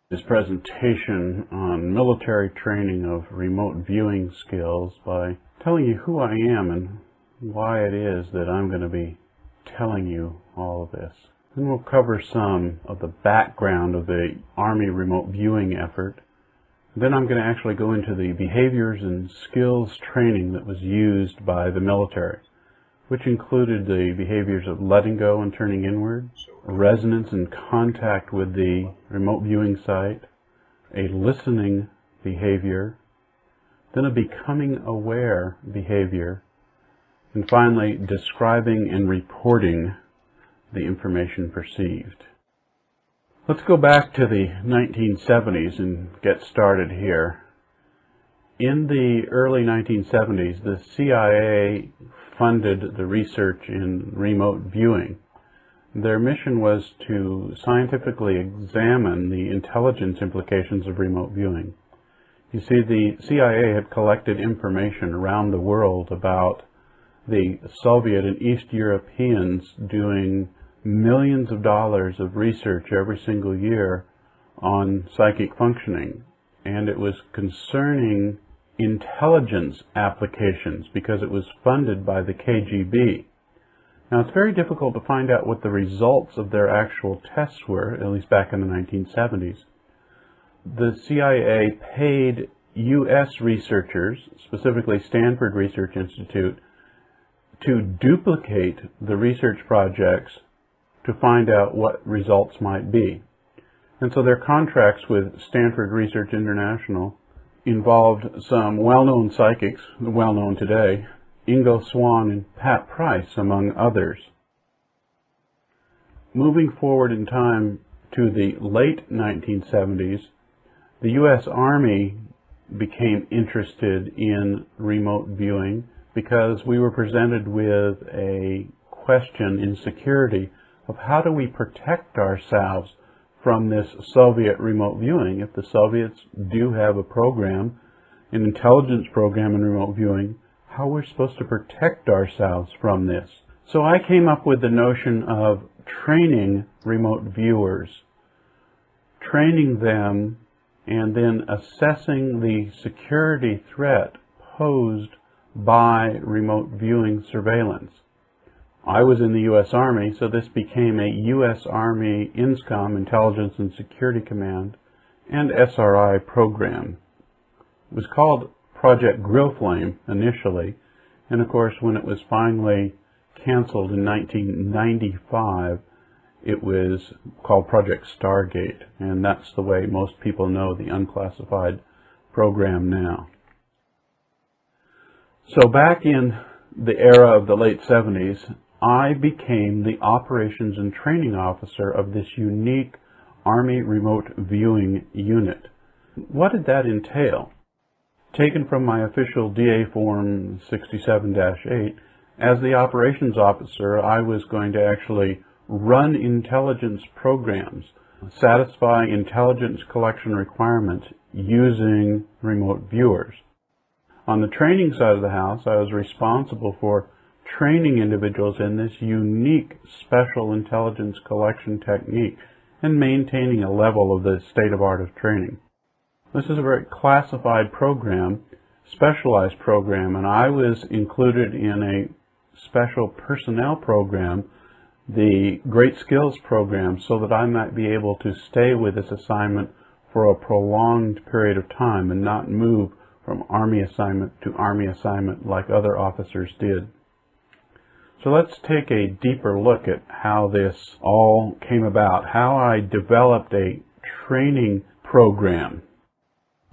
This presentation on military training of remote viewing skills by telling you who I am and why it is that I'm going to be telling you all of this. Then we'll cover some of the background of the Army remote viewing effort. Then I'm going to actually go into the behaviors and skills training that was used by the military, which included the behaviors of letting go and turning inward, resonance and contact with the remote viewing site, a listening behavior, then a becoming aware behavior, and finally describing and reporting the information perceived. Let's go back to the 1970s and get started here. In the early 1970s, the CIA funded the research in remote viewing. Their mission was to scientifically examine the intelligence implications of remote viewing. You see, the CIA had collected information around the world about the Soviet and East Europeans doing millions of dollars of research every single year on psychic functioning, and it was concerning intelligence applications because it was funded by the KGB. Now, it's very difficult to find out what the results of their actual tests were, at least back in the 1970s. The CIA paid U.S. researchers, specifically Stanford Research Institute, to duplicate the research projects to find out what results might be. And so their contracts with Stanford Research International involved some well-known psychics, well-known today, Ingo Swann and Pat Price, among others. Moving forward in time to the late 1970s, the U.S. Army became interested in remote viewing because we were presented with a question in security of how do we protect ourselves from this Soviet remote viewing. If the Soviets do have a program, an intelligence program in remote viewing, how we're supposed to protect ourselves from this. So I came up with the notion of training remote viewers, training them, and then assessing the security threat posed by remote viewing surveillance. I was in the U.S. Army, so this became a U.S. Army INSCOM, Intelligence and Security Command, and SRI program. It was called Project Grill Flame initially, and of course when it was finally canceled in 1995, it was called Project Stargate, and that's the way most people know the unclassified program now. So back in the era of the late 70s, I became the operations and training officer of this unique Army remote viewing unit. What did that entail? Taken from my official DA Form 67-8, as the operations officer, I was going to actually run intelligence programs, satisfy intelligence collection requirements using remote viewers. On the training side of the house, I was responsible for training individuals in this unique special intelligence collection technique and maintaining a level of the state-of-art of training. This is a very classified program, specialized program, and I was included in a special personnel program, the Great Skills program, so that I might be able to stay with this assignment for a prolonged period of time and not move from Army assignment to Army assignment like other officers did. So let's take a deeper look at how this all came about, how I developed a training program.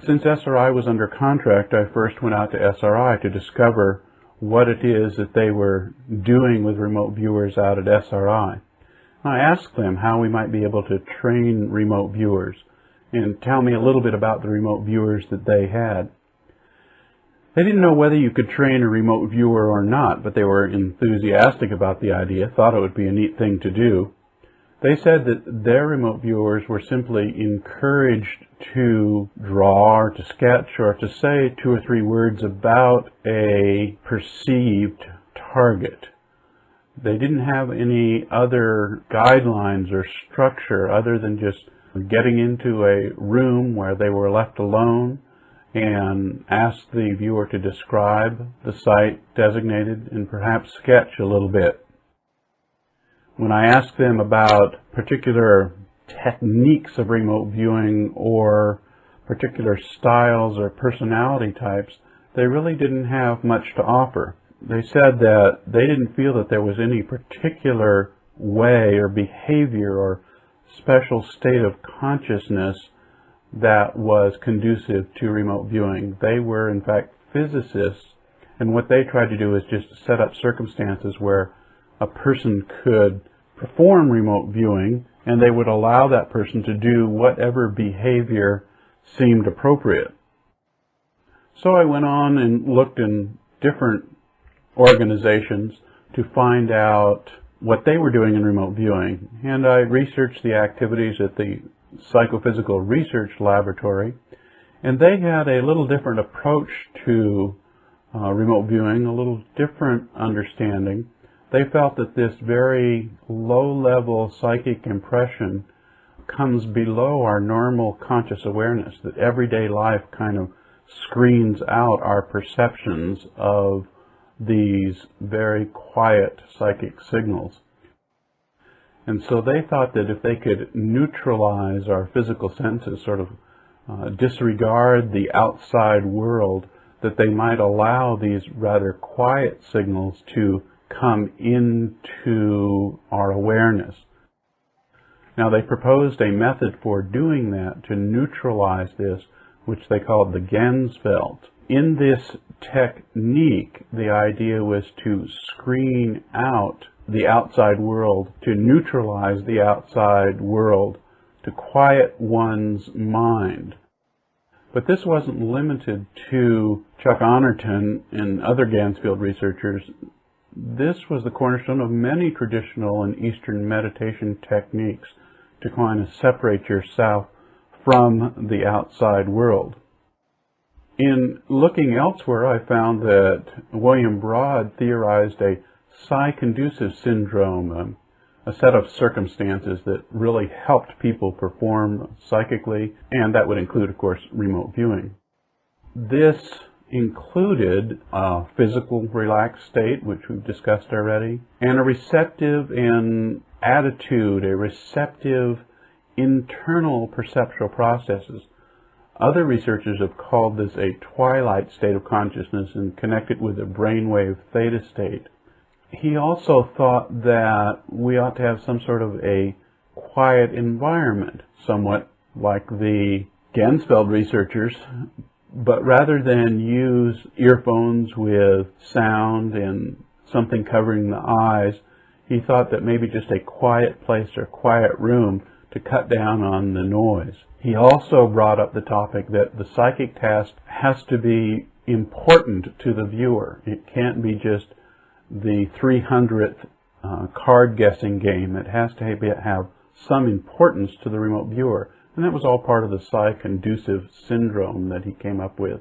Since SRI was under contract, I first went out to SRI to discover what it is that they were doing with remote viewers out at SRI. I asked them how we might be able to train remote viewers and tell me a little bit about the remote viewers that they had. They didn't know whether you could train a remote viewer or not, but they were enthusiastic about the idea, thought it would be a neat thing to do. They said that their remote viewers were simply encouraged to draw or to sketch or to say 2 or 3 words about a perceived target. They didn't have any other guidelines or structure other than just getting into a room where they were left alone and asked the viewer to describe the site designated and perhaps sketch a little bit. When I asked them about particular techniques of remote viewing or particular styles or personality types, they really didn't have much to offer. They said that they didn't feel that there was any particular way or behavior or special state of consciousness that was conducive to remote viewing. They were, in fact, physicists, and what they tried to do is just set up circumstances where a person could perform remote viewing, and they would allow that person to do whatever behavior seemed appropriate. So I went on and looked in different organizations to find out what they were doing in remote viewing, and I researched the activities at the Psychophysical Research Laboratory, and they had a little different approach to remote viewing, a little different understanding. They felt that this very low-level psychic impression comes below our normal conscious awareness, that everyday life kind of screens out our perceptions of these very quiet psychic signals. And so they thought that if they could neutralize our physical senses, sort of disregard the outside world, that they might allow these rather quiet signals to come into our awareness. Now they proposed a method for doing that, to neutralize this, which they called the Ganzfeld. In this technique, the idea was to screen out the outside world, to neutralize the outside world, to quiet one's mind. But this wasn't limited to Chuck Honorton and other Ganzfeld researchers. This was the cornerstone of many traditional and Eastern meditation techniques to kind of separate yourself from the outside world. In looking elsewhere, I found that William Broad theorized a psi-conducive syndrome, a set of circumstances that really helped people perform psychically, and that would include, of course, remote viewing. This included a physical relaxed state, which we've discussed already, and a receptive attitude, a receptive internal perceptual processes. Other researchers have called this a twilight state of consciousness and connected with a brainwave theta state. He also thought that we ought to have some sort of a quiet environment, somewhat like the Ganzfeld researchers, but rather than use earphones with sound and something covering the eyes, he thought that maybe just a quiet place or quiet room to cut down on the noise. He also brought up the topic that the psychic task has to be important to the viewer. It can't be just the 300th card guessing game. It has to have some importance to the remote viewer. And that was all part of the psi-conducive syndrome that he came up with.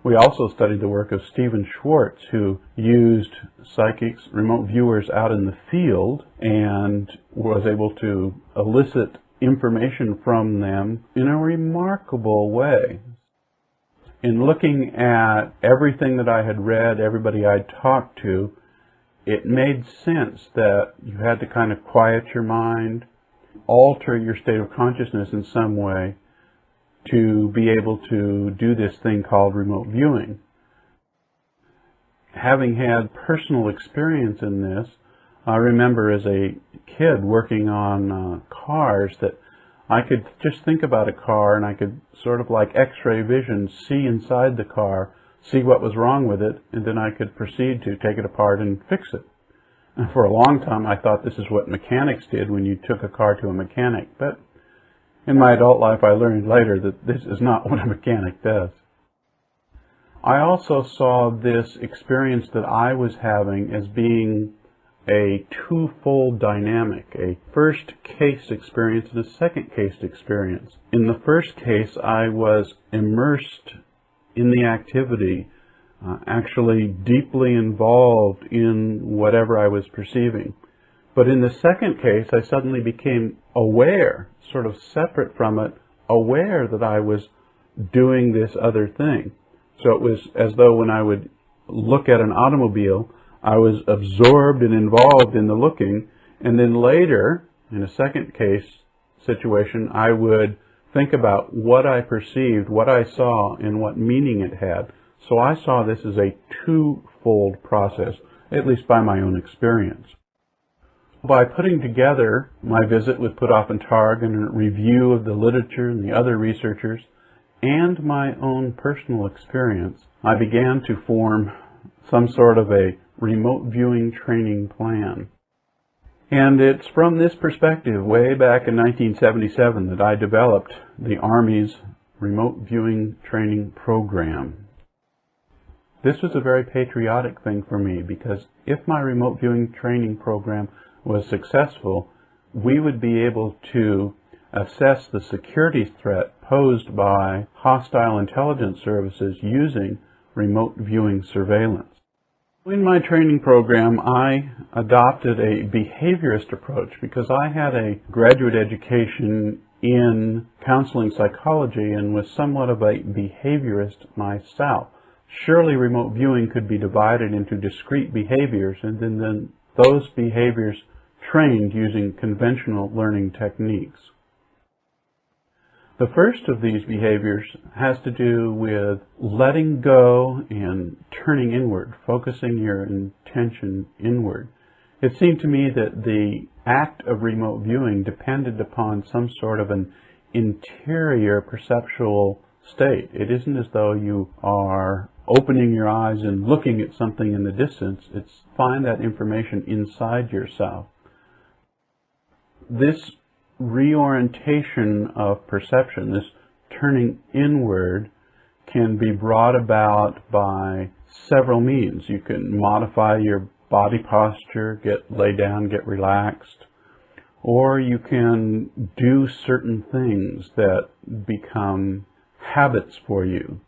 We also studied the work of Stephen Schwartz, who used psychics, remote viewers out in the field, and was able to elicit information from them in a remarkable way. In looking at everything that I had read, everybody I'd talked to, it made sense that you had to kind of quiet your mind, alter your state of consciousness in some way to be able to do this thing called remote viewing. Having had personal experience in this, I remember as a kid working on cars that I could just think about a car and I could sort of like X-ray vision see inside the car, see what was wrong with it, and then I could proceed to take it apart and fix it. And for a long time I thought this is what mechanics did when you took a car to a mechanic, but in my adult life I learned later that this is not what a mechanic does. I also saw this experience that I was having as being a twofold dynamic, a first case experience and a second case experience. In the first case, I was immersed in the activity, actually deeply involved in whatever I was perceiving. But in the second case, I suddenly became aware, sort of separate from it, aware that I was doing this other thing. So it was as though when I would look at an automobile, I was absorbed and involved in the looking, and then later, in a second case situation, I would think about what I perceived, what I saw, and what meaning it had. So I saw this as a twofold process, at least by my own experience. By putting together my visit with Puthoff and Targ and a review of the literature and the other researchers, and my own personal experience, I began to form some sort of a remote viewing training plan. And it's from this perspective, way back in 1977, that I developed the Army's remote viewing training program. This was a very patriotic thing for me, because if my remote viewing training program was successful, we would be able to assess the security threat posed by hostile intelligence services using remote viewing surveillance. In my training program, I adopted a behaviorist approach because I had a graduate education in counseling psychology and was somewhat of a behaviorist myself. Surely remote viewing could be divided into discrete behaviors and then those behaviors trained using conventional learning techniques. The first of these behaviors has to do with letting go and turning inward, focusing your intention inward. It seemed to me that the act of remote viewing depended upon some sort of an interior perceptual state. It isn't as though you are opening your eyes and looking at something in the distance. It's find that information inside yourself. This reorientation of perception, this turning inward, can be brought about by several means. You can modify your body posture, lay down, get relaxed, or you can do certain things that become habits for you,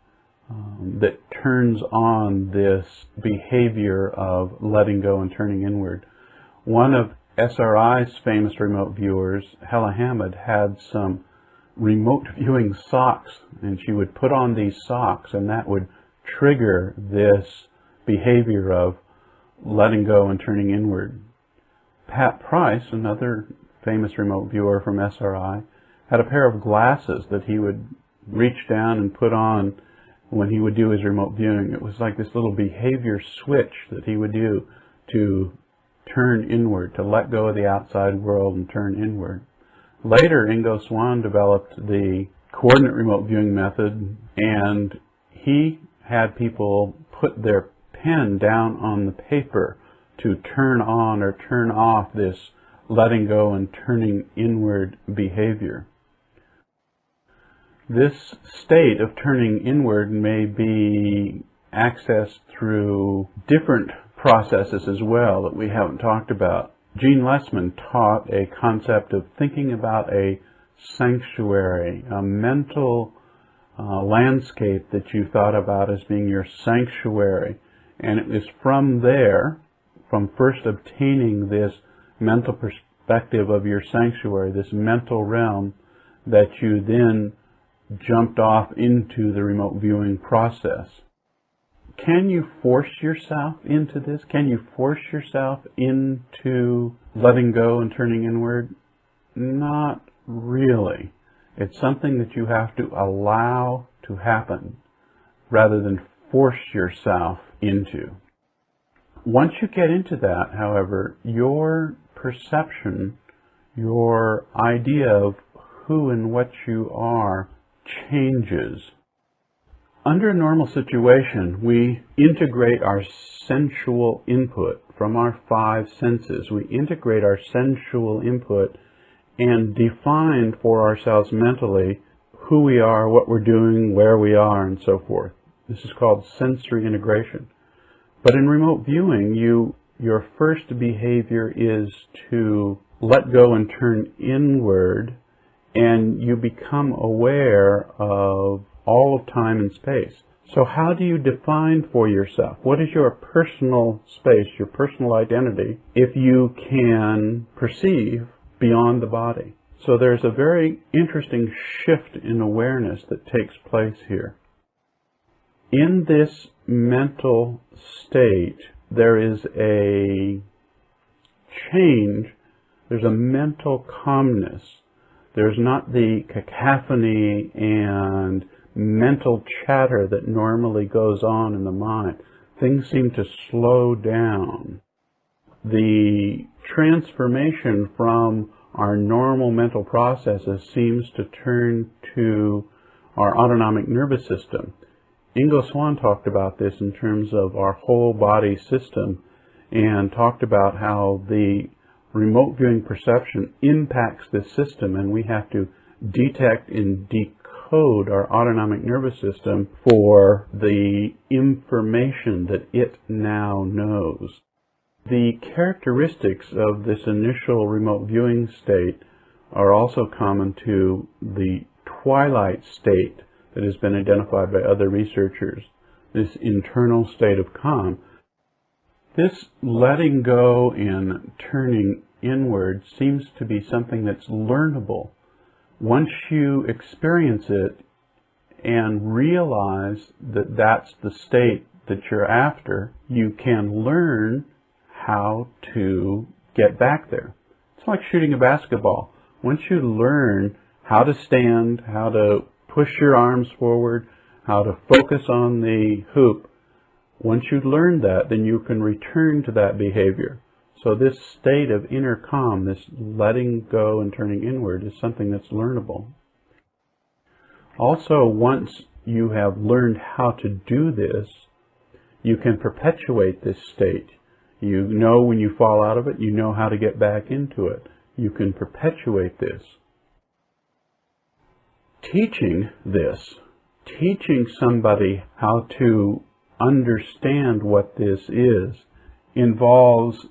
that turns on this behavior of letting go and turning inward. One of SRI's famous remote viewers, Hella Hamid, had some remote viewing socks, and she would put on these socks, and that would trigger this behavior of letting go and turning inward. Pat Price, another famous remote viewer from SRI, had a pair of glasses that he would reach down and put on when he would do his remote viewing. It was like this little behavior switch that he would do to turn inward, to let go of the outside world and turn inward. Later, Ingo Swann developed the coordinate remote viewing method, and he had people put their pen down on the paper to turn on or turn off this letting go and turning inward behavior. This state of turning inward may be accessed through different processes as well that we haven't talked about. Gene Lessman taught a concept of thinking about a sanctuary, a mental landscape that you thought about as being your sanctuary. And it was from there, from first obtaining this mental perspective of your sanctuary, this mental realm, that you then jumped off into the remote viewing process. Can you force yourself into this? Can you force yourself into letting go and turning inward? Not really. It's something that you have to allow to happen rather than force yourself into. Once you get into that, however, your perception, your idea of who and what you are changes. Under a normal situation, we integrate our sensual input from our five senses. We integrate our sensual input and define for ourselves mentally who we are, what we're doing, where we are, and so forth. This is called sensory integration. But in remote viewing, your first behavior is to let go and turn inward, and you become aware of all of time and space. So how do you define for yourself? What is your personal space, your personal identity, if you can perceive beyond the body? So there's a very interesting shift in awareness that takes place here. In this mental state, there is a change. There's a mental calmness. There's not the cacophony and mental chatter that normally goes on in the mind. Things seem to slow down. The transformation from our normal mental processes seems to turn to our autonomic nervous system. Ingo Swann talked about this in terms of our whole body system and talked about how the remote viewing perception impacts this system, and we have to detect and decode our autonomic nervous system for the information that it now knows. The characteristics of this initial remote viewing state are also common to the twilight state that has been identified by other researchers, this internal state of calm. This letting go and turning inward seems to be something that's learnable. Once you experience it and realize that that's the state that you're after, you can learn how to get back there. It's like shooting a basketball. Once you learn how to stand, how to push your arms forward, how to focus on the hoop, once you learn that, then you can return to that behavior. So this state of inner calm, this letting go and turning inward, is something that's learnable. Also, once you have learned how to do this, you can perpetuate this state. You know when you fall out of it, you know how to get back into it. You can perpetuate this. Teaching this, teaching somebody how to understand what this is, involves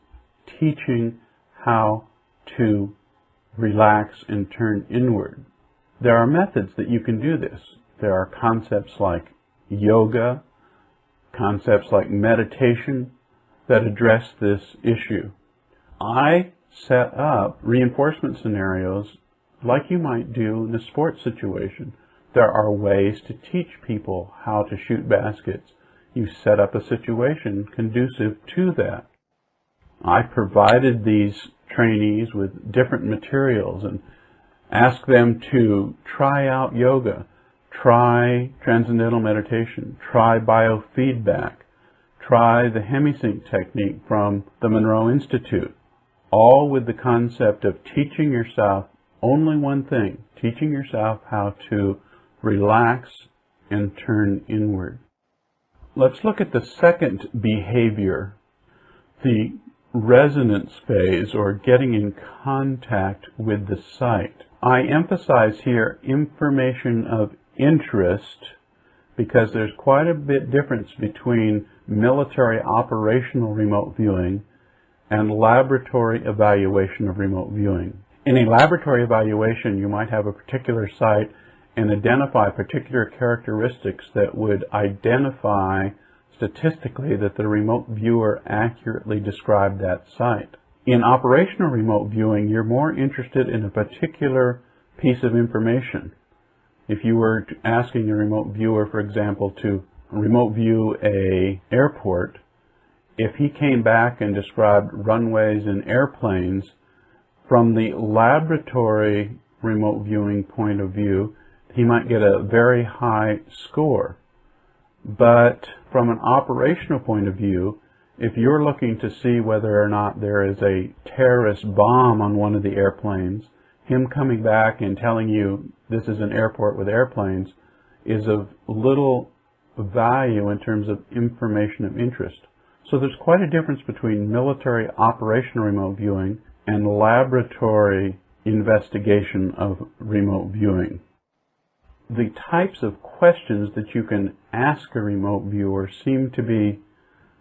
teaching how to relax and turn inward. There are methods that you can do this. There are concepts like yoga, concepts like meditation that address this issue. I set up reinforcement scenarios like you might do in a sports situation. There are ways to teach people how to shoot baskets. You set up a situation conducive to that. I provided these trainees with different materials and asked them to try out yoga, try transcendental meditation, try biofeedback, try the hemisync technique from the Monroe Institute, all with the concept of teaching yourself only one thing, teaching yourself how to relax and turn inward. Let's look at the second behavior, the resonance phase, or getting in contact with the site. I emphasize here information of interest because there's quite a bit difference between military operational remote viewing and laboratory evaluation of remote viewing. In a laboratory evaluation, you might have a particular site and identify particular characteristics that would identify statistically that the remote viewer accurately described that site. In operational remote viewing, you're more interested in a particular piece of information. If you were asking a remote viewer, for example, to remote view an airport, if he came back and described runways and airplanes, from the laboratory remote viewing point of view, he might get a very high score. But from an operational point of view, if you're looking to see whether or not there is a terrorist bomb on one of the airplanes, him coming back and telling you this is an airport with airplanes is of little value in terms of information of interest. So there's quite a difference between military operational remote viewing and laboratory investigation of remote viewing. The types of questions that you can ask a remote viewer seem to be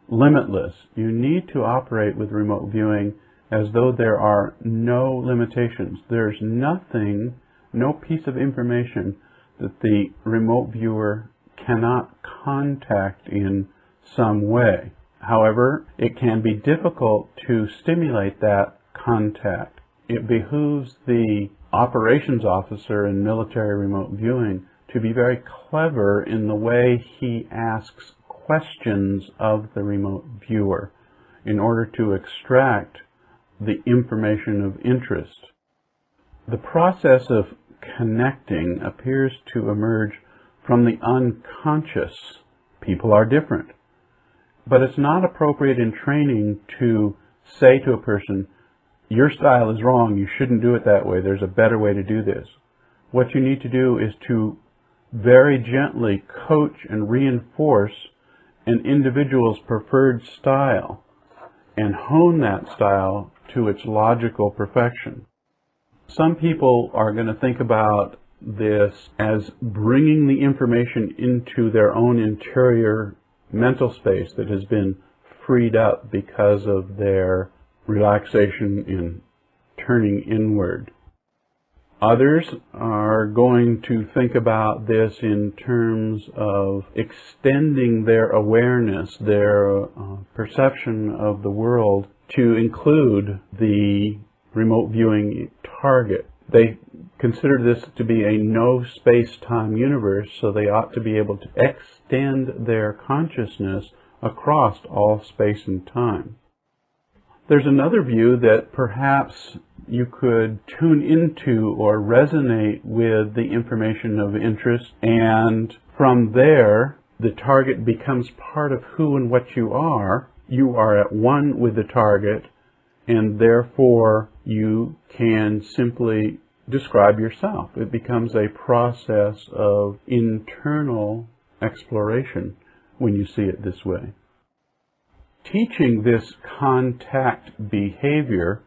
limitless. You need to operate with remote viewing as though there are no limitations. There's nothing, no piece of information that the remote viewer cannot contact in some way. However, it can be difficult to stimulate that contact. It behooves the operations officer in military remote viewing to be very clever in the way he asks questions of the remote viewer in order to extract the information of interest. The process of connecting appears to emerge from the unconscious. People are different. But it's not appropriate in training to say to a person, your style is wrong, you shouldn't do it that way, there's a better way to do this. What you need to do is to very gently coach and reinforce an individual's preferred style and hone that style to its logical perfection. Some people are going to think about this as bringing the information into their own interior mental space that has been freed up because of their relaxation in turning inward. Others are going to think about this in terms of extending their awareness, their perception of the world to include the remote viewing target. They consider this to be a no space-time universe, so they ought to be able to extend their consciousness across all space and time. There's another view that perhaps you could tune into or resonate with the information of interest, and from there the target becomes part of who and what you are. You are at one with the target, and therefore you can simply describe yourself. It becomes a process of internal exploration when you see it this way. Teaching this contact behavior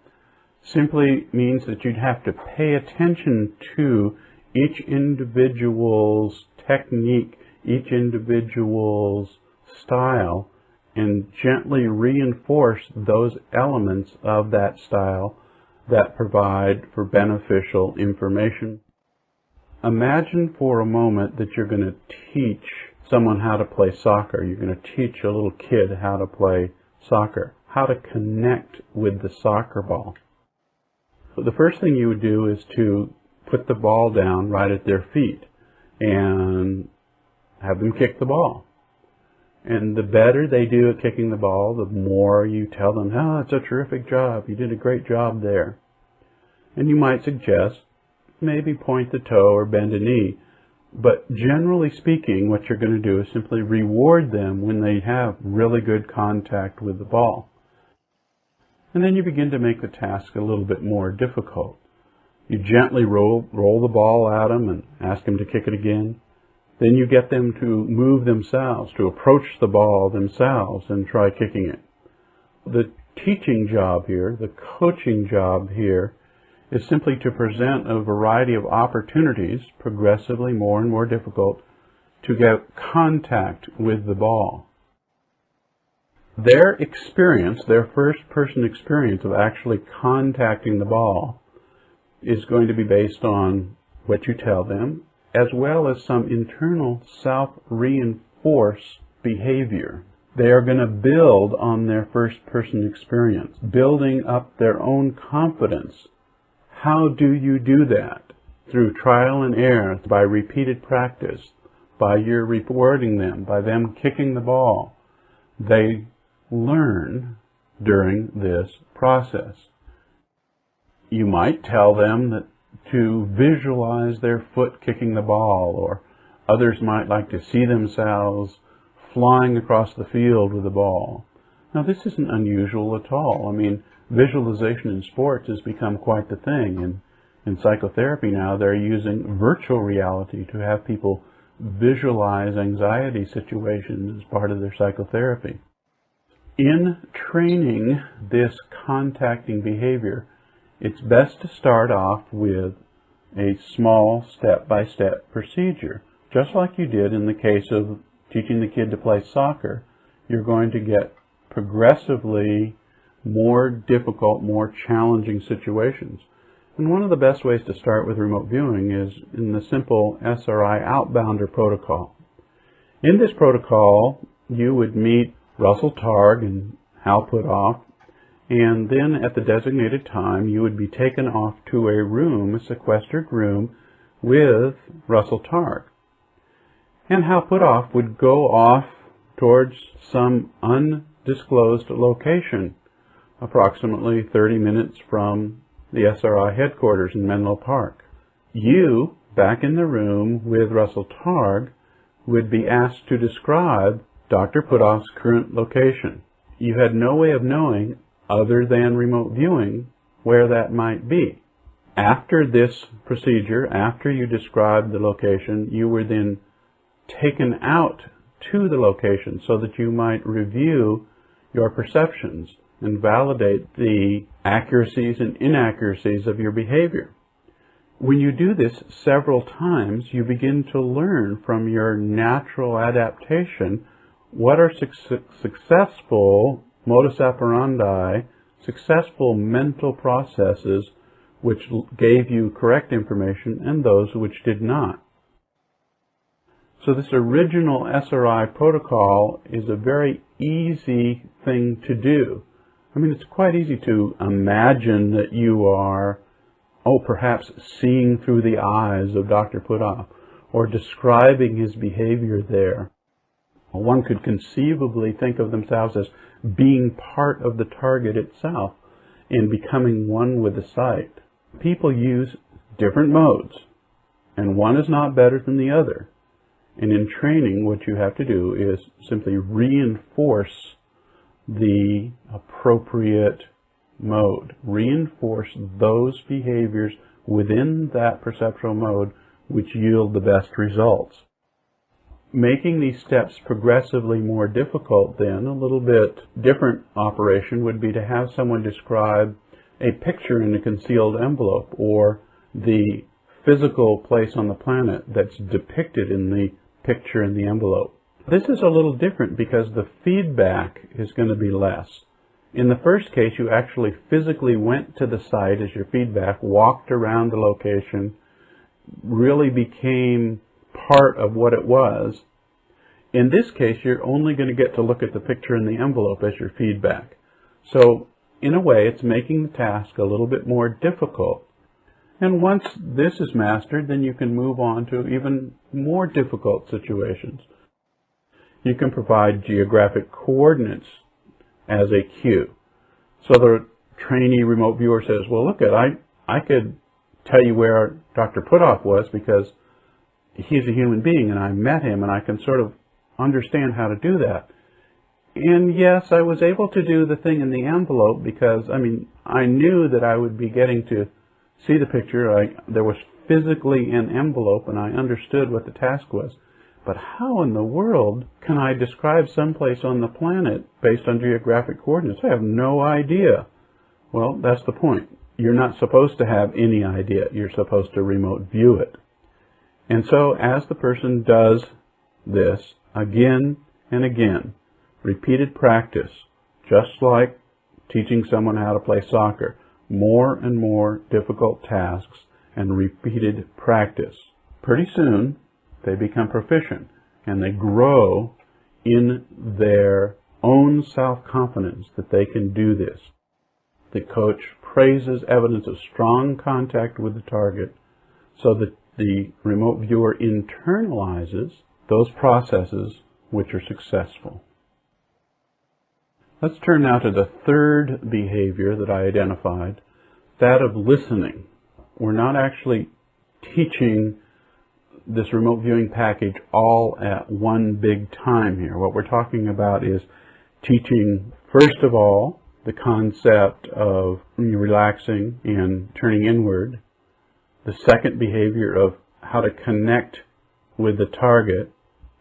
simply means that you'd have to pay attention to each individual's technique, each individual's style, and gently reinforce those elements of that style that provide for beneficial information. Imagine for a moment that you're going to teach someone how to play soccer. You're going to teach a little kid how to play soccer, how to connect with the soccer ball. The first thing you would do is to put the ball down right at their feet and have them kick the ball. And the better they do at kicking the ball, the more you tell them, oh, that's a terrific job, you did a great job there. And you might suggest, maybe point the toe or bend a knee. But generally speaking, what you're going to do is simply reward them when they have really good contact with the ball. And then you begin to make the task a little bit more difficult. You gently roll the ball at them and ask them to kick it again. Then you get them to move themselves, to approach the ball themselves and try kicking it. The teaching job here, the coaching job here, is simply to present a variety of opportunities, progressively more and more difficult, to get contact with the ball. Their experience, their first-person experience of actually contacting the ball, is going to be based on what you tell them, as well as some internal self-reinforced behavior. They are going to build on their first-person experience, building up their own confidence. How do you do that? Through trial and error, by repeated practice, by your rewarding them, by them kicking the ball. They learn during this process. You might tell them that to visualize their foot kicking the ball, or others might like to see themselves flying across the field with the ball. Now, this isn't unusual at all. I mean, visualization in sports has become quite the thing. In psychotherapy now, they're using virtual reality to have people visualize anxiety situations as part of their psychotherapy. In training this contacting behavior, it's best to start off with a small step-by-step procedure. Just like you did in the case of teaching the kid to play soccer, you're going to get progressively more difficult, more challenging situations. And one of the best ways to start with remote viewing is in the simple SRI outbounder protocol. In this protocol, you would meet Russell Targ and Hal Puthoff, and then at the designated time, you would be taken off to a room, a sequestered room, with Russell Targ. And Hal Puthoff would go off towards some undisclosed location, approximately 30 minutes from the SRI headquarters in Menlo Park. You, back in the room with Russell Targ, would be asked to describe Dr. Puthoff's current location. You had no way of knowing, other than remote viewing, where that might be. After this procedure, after you described the location, you were then taken out to the location so that you might review your perceptions and validate the accuracies and inaccuracies of your behavior. When you do this several times, you begin to learn from your natural adaptation what are successful modus operandi, successful mental processes which gave you correct information and those which did not. So this original SRI protocol is a very easy thing to do. I mean, it's quite easy to imagine that you are, perhaps seeing through the eyes of Dr. Puthoff or describing his behavior there. One could conceivably think of themselves as being part of the target itself and becoming one with the site. People use different modes, and one is not better than the other. And in training, what you have to do is simply reinforce the appropriate mode. Reinforce those behaviors within that perceptual mode which yield the best results. Making these steps progressively more difficult then, a little bit different operation would be to have someone describe a picture in a concealed envelope or the physical place on the planet that's depicted in the picture in the envelope. This is a little different because the feedback is going to be less. In the first case, you actually physically went to the site as your feedback, walked around the location, really became part of what it was. In this case, you're only going to get to look at the picture in the envelope as your feedback. So, in a way, it's making the task a little bit more difficult. And once this is mastered, then you can move on to even more difficult situations. You can provide geographic coordinates as a cue. So the trainee remote viewer says, well, look, I could tell you where Dr. Puthoff was because he's a human being and I met him and I can sort of understand how to do that. And yes, I was able to do the thing in the envelope because, I knew that I would be getting to see the picture. There was physically an envelope and I understood what the task was. But how in the world can I describe someplace on the planet based on geographic coordinates? I have no idea. Well, that's the point. You're not supposed to have any idea. You're supposed to remote view it. And so as the person does this again and again, repeated practice, just like teaching someone how to play soccer, more and more difficult tasks and repeated practice. Pretty soon, they become proficient and they grow in their own self-confidence that they can do this. The coach praises evidence of strong contact with the target so that the remote viewer internalizes those processes which are successful. Let's turn now to the third behavior that I identified, that of listening. We're not actually teaching this remote viewing package all at one big time here. What we're talking about is teaching, first of all, the concept of relaxing and turning inward. The second behavior of how to connect with the target.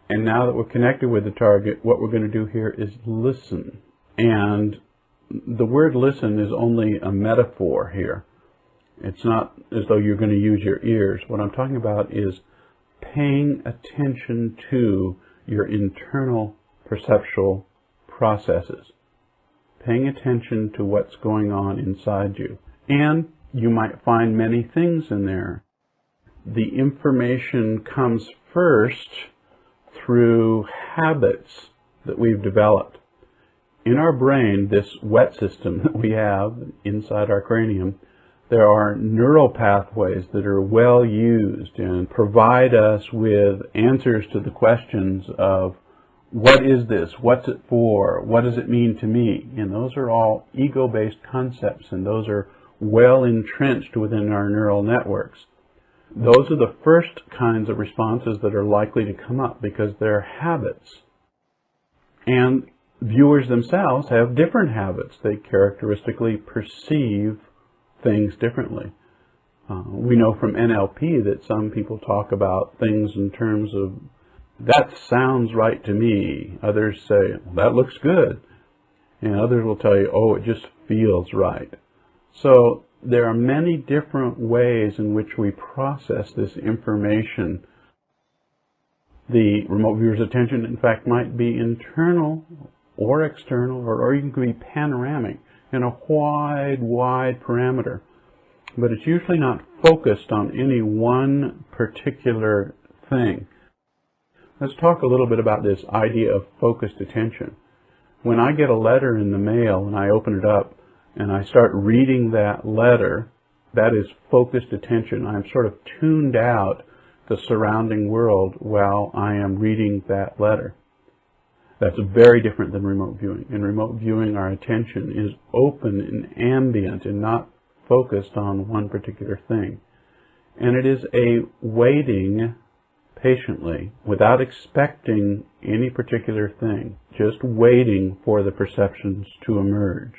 And now that we're connected with the target, what we're going to do here is listen. And the word listen is only a metaphor here. It's not as though you're going to use your ears. What I'm talking about is paying attention to your internal perceptual processes. Paying attention to what's going on inside you. And you might find many things in there. The information comes first through habits that we've developed. In our brain, this wet system that we have inside our cranium, there are neural pathways that are well used and provide us with answers to the questions of, what is this? What's it for? What does it mean to me? And those are all ego-based concepts, and those are well entrenched within our neural networks. Those are the first kinds of responses that are likely to come up because they're habits. And viewers themselves have different habits. They characteristically perceive things differently. We know from NLP that some people talk about things in terms of, that sounds right to me. Others say, that looks good. And others will tell you, oh, it just feels right. So there are many different ways in which we process this information. The remote viewer's attention, in fact, might be internal or external, or even can be panoramic in a wide parameter. But it's usually not focused on any one particular thing. Let's talk a little bit about this idea of focused attention. When I get a letter in the mail and I open it up and I start reading that letter, that is focused attention. I'm sort of tuned out the surrounding world while I am reading that letter. That's very different than remote viewing. In remote viewing, our attention is open and ambient and not focused on one particular thing. And it is a waiting patiently, without expecting any particular thing, just waiting for the perceptions to emerge.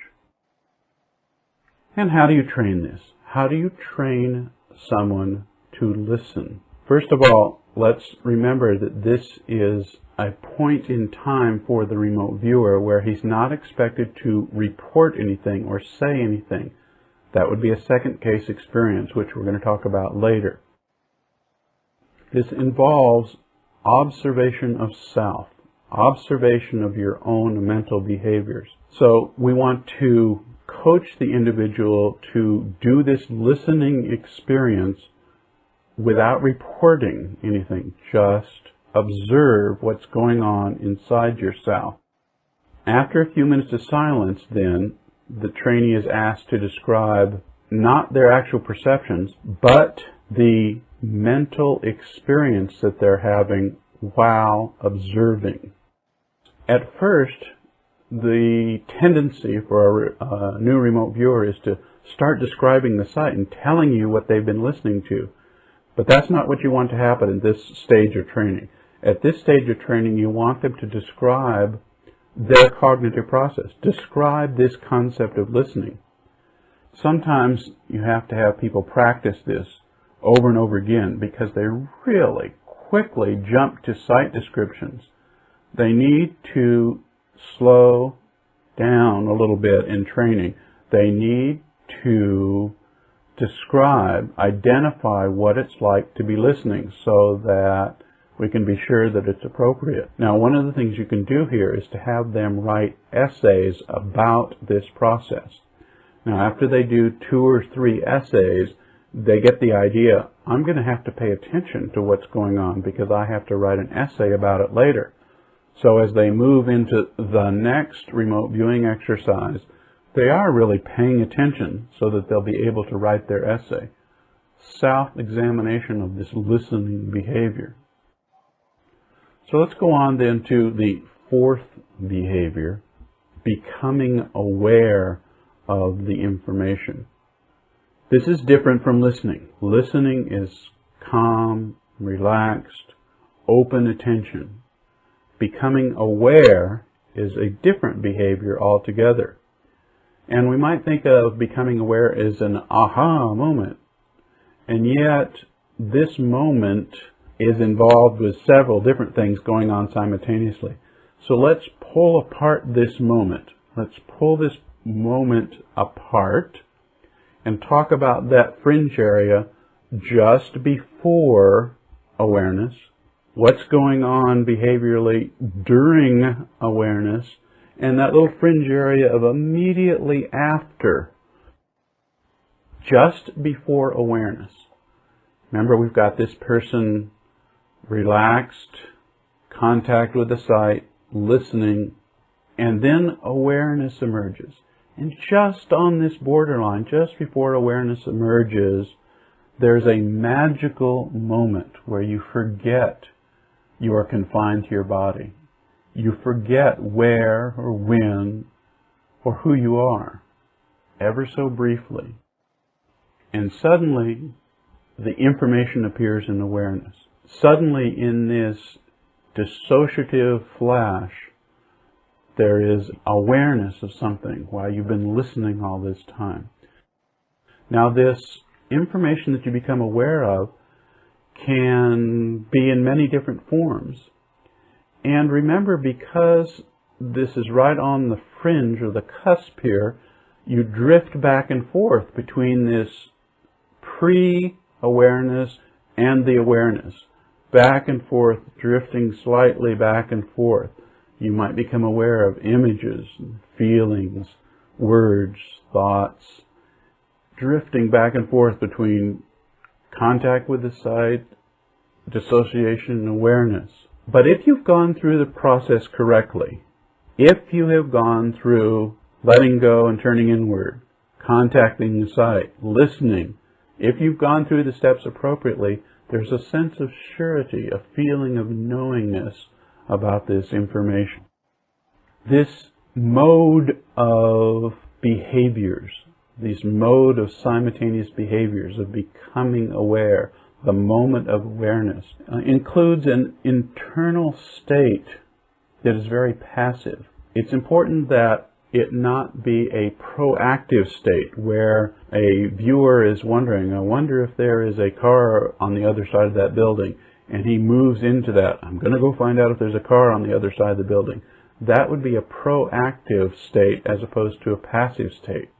And how do you train this? How do you train someone to listen? First of all, let's remember that this is a point in time for the remote viewer where he's not expected to report anything or say anything. That would be a second case experience, which we're going to talk about later. This involves observation of self, observation of your own mental behaviors. So we want to coach the individual to do this listening experience without reporting anything. Just observe what's going on inside yourself. After a few minutes of silence, then, the trainee is asked to describe not their actual perceptions, but the mental experience that they're having while observing. At first, the tendency for a new remote viewer is to start describing the sight and telling you what they've been listening to. But that's not what you want to happen in this stage of training. At this stage of training, you want them to describe their cognitive process. Describe this concept of listening. Sometimes you have to have people practice this over and over again because they really quickly jump to sight descriptions. They need to slow down a little bit in training. They need to describe, identify what it's like to be listening so that we can be sure that it's appropriate. Now, one of the things you can do here is to have them write essays about this process. Now, after they do 2 or 3 essays, they get the idea, I'm going to have to pay attention to what's going on because I have to write an essay about it later. So as they move into the next remote viewing exercise, they are really paying attention so that they'll be able to write their essay. Self-examination of this listening behavior. So let's go on then to the 4th behavior, becoming aware of the information. This is different from listening. Listening is calm, relaxed, open attention. Becoming aware is a different behavior altogether. And we might think of becoming aware as an aha moment. And yet, this moment is involved with several different things going on simultaneously. So let's pull apart this moment. Let's pull this moment apart and talk about that fringe area just before awareness, what's going on behaviorally during awareness, and that little fringe area of immediately after, just before awareness. Remember, we've got this person relaxed, contact with the site, listening, and then awareness emerges. And just on this borderline, just before awareness emerges, there's a magical moment where you forget you are confined to your body. You forget where or when or who you are, ever so briefly. And suddenly, the information appears in awareness. Suddenly, in this dissociative flash, there is awareness of something while you've been listening all this time. Now, this information that you become aware of can be in many different forms. And remember, because this is right on the fringe or the cusp here, you drift back and forth between this pre-awareness and the awareness. Back and forth, drifting slightly back and forth. You might become aware of images, feelings, words, thoughts, drifting back and forth between contact with the site, dissociation, and awareness. But if you've gone through the process correctly, if you have gone through letting go and turning inward, contacting the site, listening, if you've gone through the steps appropriately, there's a sense of surety, a feeling of knowingness about this information. This mode of behaviors, this mode of simultaneous behaviors of becoming aware, the moment of awareness, includes an internal state that is very passive. It's important that it not be a proactive state where a viewer is wondering, I wonder if there is a car on the other side of that building, and he moves into that. I'm going to go find out if there's a car on the other side of the building. That would be a proactive state as opposed to a passive state.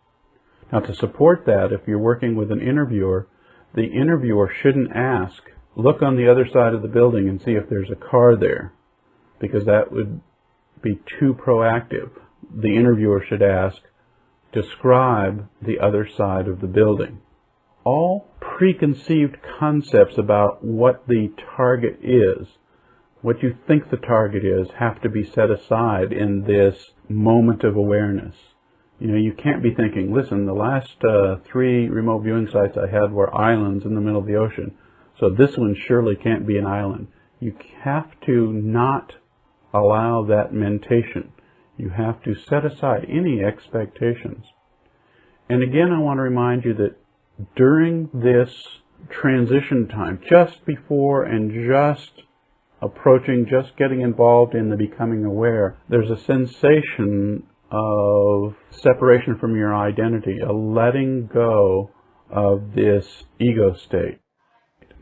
Now, to support that, if you're working with an interviewer, the interviewer shouldn't ask, look on the other side of the building and see if there's a car there, because that would be too proactive. The interviewer should ask, describe the other side of the building. All preconceived concepts about what the target is, what you think the target is, have to be set aside in this moment of awareness. You know, you can't be thinking, listen, the last 3 remote viewing sites I had were islands in the middle of the ocean, so this one surely can't be an island. You have to not allow that mentation. You have to set aside any expectations. And again, I want to remind you that during this transition time, just before and just approaching, just getting involved in the becoming aware, there's a sensation of separation from your identity, a letting go of this ego state.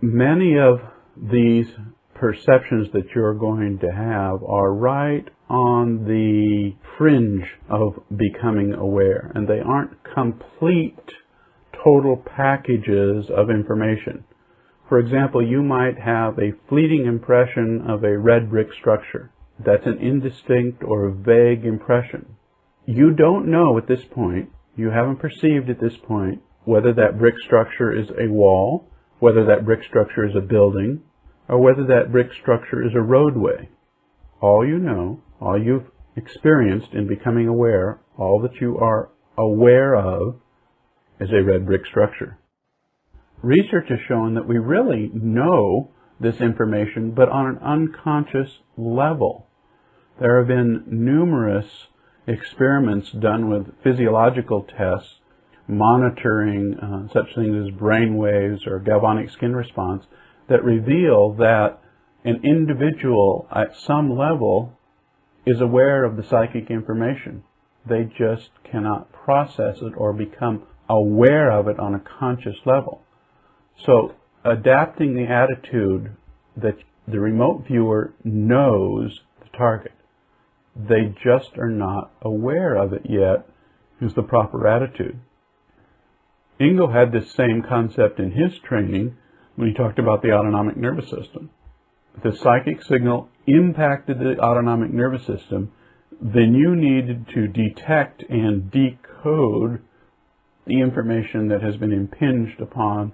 Many of these perceptions that you're going to have are right on the fringe of becoming aware, and they aren't complete total packages of information. For example, you might have a fleeting impression of a red brick structure. That's an indistinct or vague impression. You don't know at this point, you haven't perceived at this point, whether that brick structure is a wall, whether that brick structure is a building, or whether that brick structure is a roadway. All you know, all you've experienced in becoming aware, all that you are aware of is a red brick structure. Research has shown that we really know this information, but on an unconscious level. There have been numerous experiments done with physiological tests, monitoring such things as brain waves or galvanic skin response, that reveal that an individual at some level is aware of the psychic information. They just cannot process it or become aware of it on a conscious level. So adapting the attitude that the remote viewer knows the target, they just are not aware of it yet, is the proper attitude. Ingo had this same concept in his training when he talked about the autonomic nervous system. The psychic signal impacted the autonomic nervous system, then you needed to detect and decode the information that has been impinged upon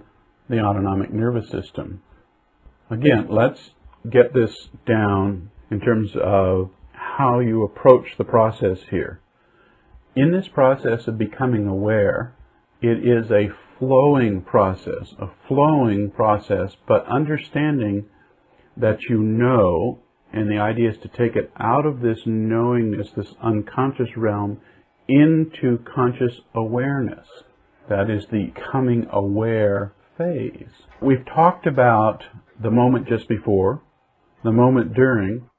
the autonomic nervous system. Again, let's get this down in terms of how you approach the process here. In this process of becoming aware, it is a flowing process, but understanding that you know, and the idea is to take it out of this knowingness, this unconscious realm, into conscious awareness. That is the becoming aware phase. We've talked about the moment just before, the moment during,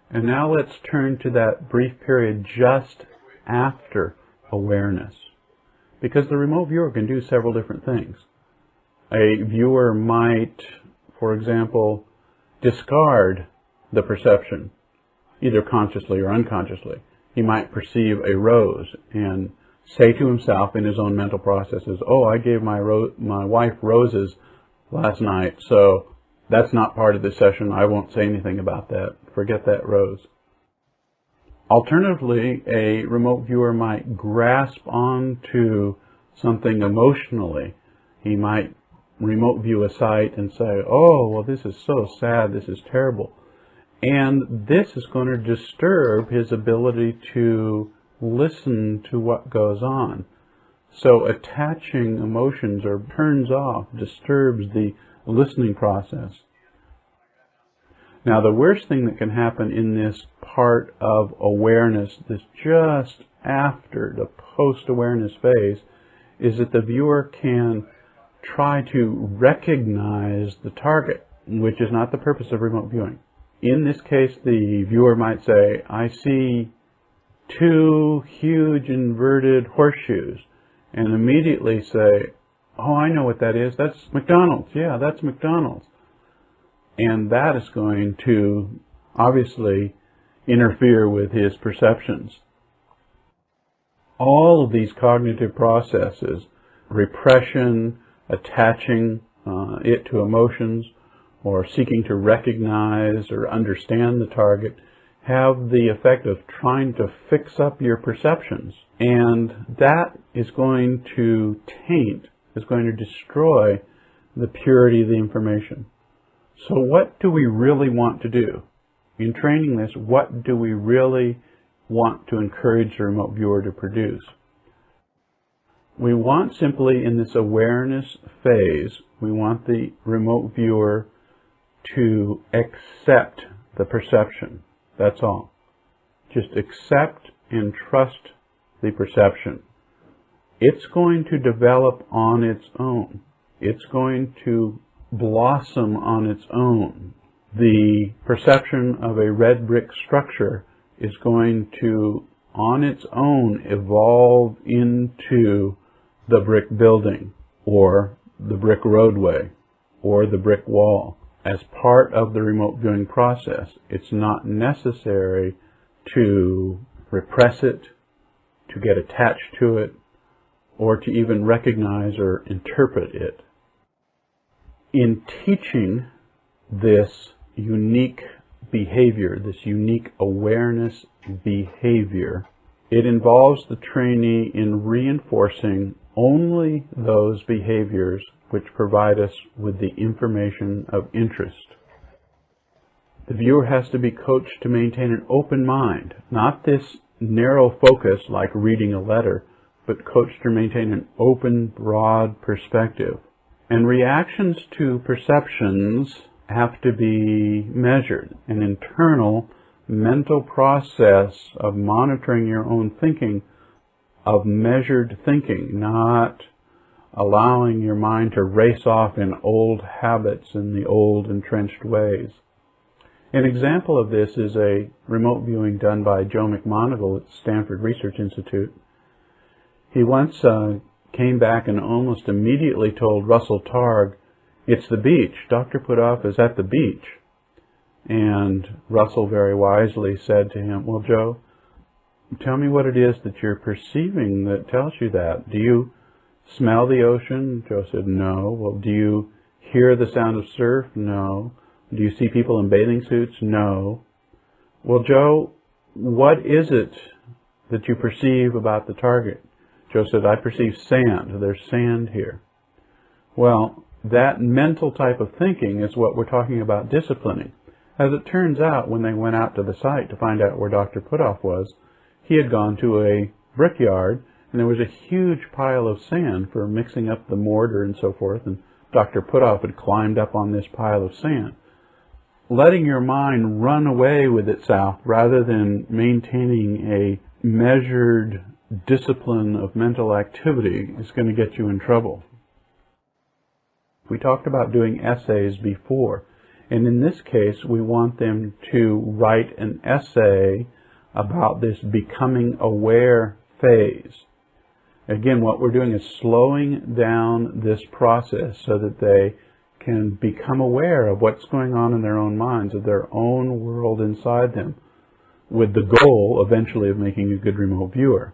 and now let's turn to that brief period just after awareness. Because the remote viewer can do several different things. A viewer might, for example, discard the perception, either consciously or unconsciously. He might perceive a rose and say to himself in his own mental processes, oh, I gave my wife roses last night, so that's not part of this session. I won't say anything about that. Forget that rose. Alternatively, a remote viewer might grasp onto something emotionally. He might remote view a site and say, oh, well, this is so sad, this is terrible. And this is going to disturb his ability to listen to what goes on. So attaching emotions or turns off, disturbs the listening process. Now, the worst thing that can happen in this part of awareness, this just after the post-awareness phase, is that the viewer can try to recognize the target, which is not the purpose of remote viewing. In this case, the viewer might say, I see two huge inverted horseshoes, and immediately say, oh, I know what that is. That's McDonald's. Yeah, that's McDonald's. And that is going to obviously interfere with his perceptions. All of these cognitive processes, repression, attaching it to emotions, or seeking to recognize or understand the target, have the effect of trying to fix up your perceptions. And that is going to taint, is going to destroy the purity of the information. So what do we really want to do? In training this, what do we really want to encourage the remote viewer to produce? We want simply in this awareness phase, we want the remote viewer to accept the perception. That's all. Just accept and trust the perception. It's going to develop on its own. It's going to blossom on its own. The perception of a red brick structure is going to, on its own, evolve into the brick building, or the brick roadway, or the brick wall. As part of the remote viewing process, it's not necessary to repress it, to get attached to it, or to even recognize or interpret it. In teaching this unique behavior, this unique awareness behavior, it involves the trainee in reinforcing only those behaviors which provide us with the information of interest. The viewer has to be coached to maintain an open mind, not this narrow focus like reading a letter, but coached to maintain an open, broad perspective. And reactions to perceptions have to be measured. An internal mental process of monitoring your own thinking, of measured thinking, not allowing your mind to race off in old habits and the old entrenched ways. An example of this is a remote viewing done by Joe McMoneagle at Stanford Research Institute. He once came back and almost immediately told Russell Targ, "It's the beach. Dr. Puthoff is at the beach." And Russell very wisely said to him, "Well, Joe, tell me what it is that you're perceiving that tells you that. Do you smell the ocean?" Joe said, "No." "Well, do you hear the sound of surf?" "No." "Do you see people in bathing suits?" "No." "Well, Joe, what is it that you perceive about the target?" Joe said, "I perceive sand. There's sand here." Well, that mental type of thinking is what we're talking about disciplining. As it turns out, when they went out to the site to find out where Dr. Putoff was, he had gone to a brickyard, and there was a huge pile of sand for mixing up the mortar and so forth, and Dr. Putoff had climbed up on this pile of sand. Letting your mind run away with itself rather than maintaining a measured discipline of mental activity is going to get you in trouble. We talked about doing essays before, and in this case we want them to write an essay about this becoming aware phase. Again, what we're doing is slowing down this process so that they can become aware of what's going on in their own minds, of their own world inside them, with the goal eventually of making a good remote viewer.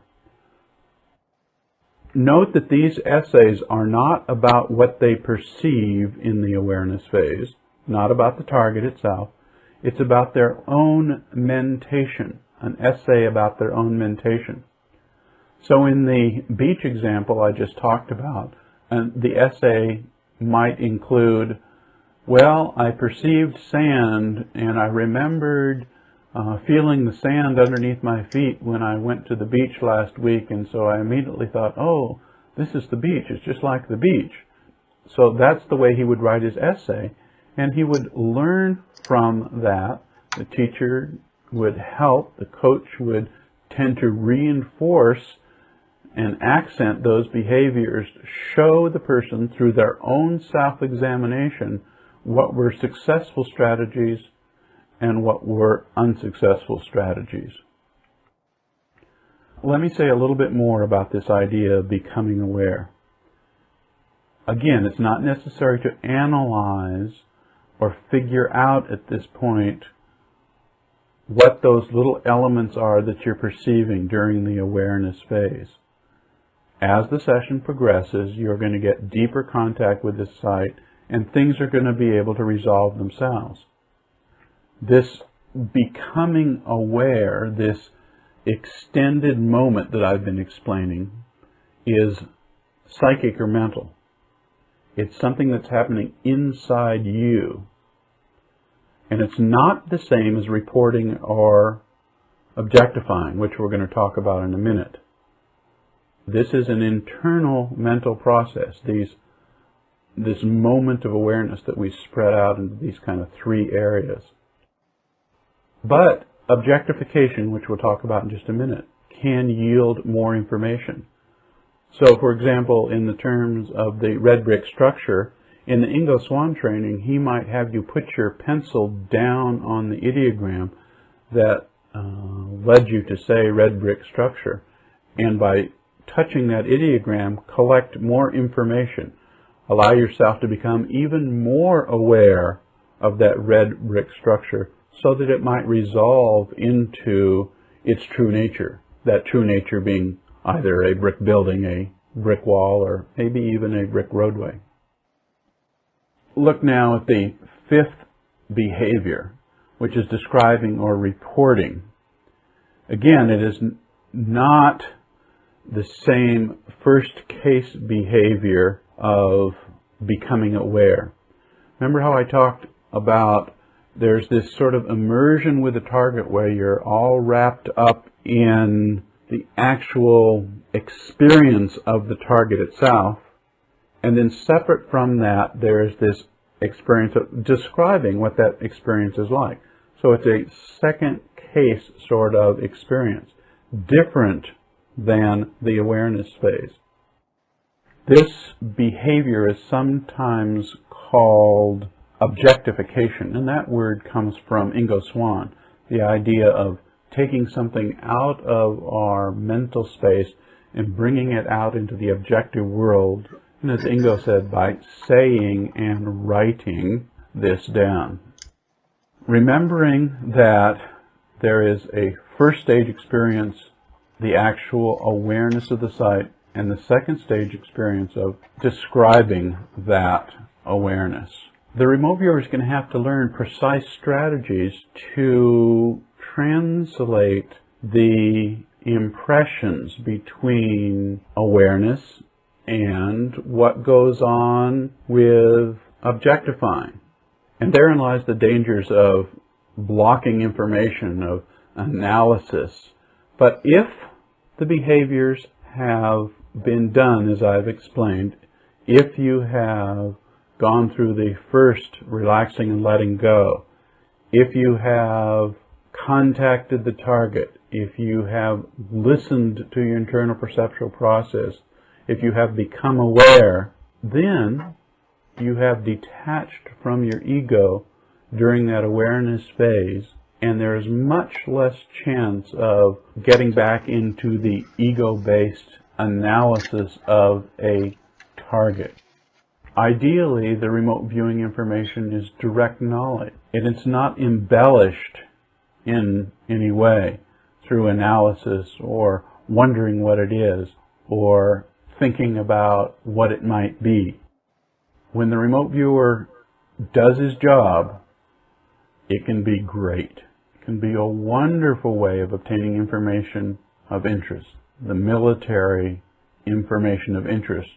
Note that these essays are not about what they perceive in the awareness phase, not about the target itself. It's about their own mentation, an essay about their own mentation. So in the beach example I just talked about, the essay might include, well, I perceived sand and I remembered feeling the sand underneath my feet when I went to the beach last week, and so I immediately thought, oh, this is the beach, it's just like the beach. So that's the way he would write his essay, and he would learn from that. The teacher would help, the coach would tend to reinforce and accent those behaviors, show the person through their own self-examination what were successful strategies and what were unsuccessful strategies. Let me say a little bit more about this idea of becoming aware. Again, it's not necessary to analyze or figure out at this point what those little elements are that you're perceiving during the awareness phase. As the session progresses, you're going to get deeper contact with this site, and things are going to be able to resolve themselves. This becoming aware, this extended moment that I've been explaining, is psychic or mental. It's something that's happening inside you. And it's not the same as reporting or objectifying, which we're going to talk about in a minute. This is an internal mental process, this moment of awareness that we spread out into these kind of three areas. But objectification, which we'll talk about in just a minute, can yield more information. So, for example, in the terms of the red brick structure, in the Ingo Swann training, he might have you put your pencil down on the ideogram that led you to say red brick structure. And by touching that ideogram, collect more information. Allow yourself to become even more aware of that red brick structure so that it might resolve into its true nature. That true nature being either a brick building, a brick wall, or maybe even a brick roadway. Look now at the fifth behavior, which is describing or reporting. Again, it is not the same first case behavior of becoming aware. Remember how I talked about there's this sort of immersion with the target where you're all wrapped up in the actual experience of the target itself, and then separate from that there's this experience of describing what that experience is like. So it's a second case sort of experience, different than the awareness phase. This behavior is sometimes called objectification, and that word comes from Ingo Swann, the idea of taking something out of our mental space and bringing it out into the objective world, and as Ingo said, by saying and writing this down. Remembering that there is a first stage experience, the actual awareness of the site, and the second stage experience of describing that awareness. The remote viewer is going to have to learn precise strategies to translate the impressions between awareness and what goes on with objectifying. And therein lies the dangers of blocking information, of analysis. But if the behaviors have been done, as I've explained, if you have gone through the first relaxing and letting go, if you have contacted the target, if you have listened to your internal perceptual process, if you have become aware, then you have detached from your ego during that awareness phase, and there's much less chance of getting back into the ego-based analysis of a target. Ideally, the remote viewing information is direct knowledge, and it's not embellished in any way through analysis or wondering what it is or thinking about what it might be. When the remote viewer does his job, it can be great. It can be a wonderful way of obtaining information of interest, the military information of interest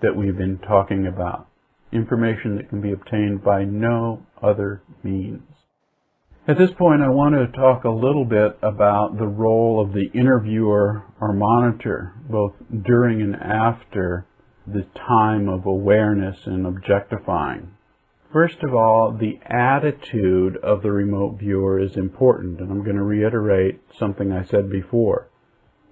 that we've been talking about, information that can be obtained by no other means. At this point, I want to talk a little bit about the role of the interviewer or monitor, both during and after the time of awareness and objectifying. First of all, the attitude of the remote viewer is important, and I'm going to reiterate something I said before.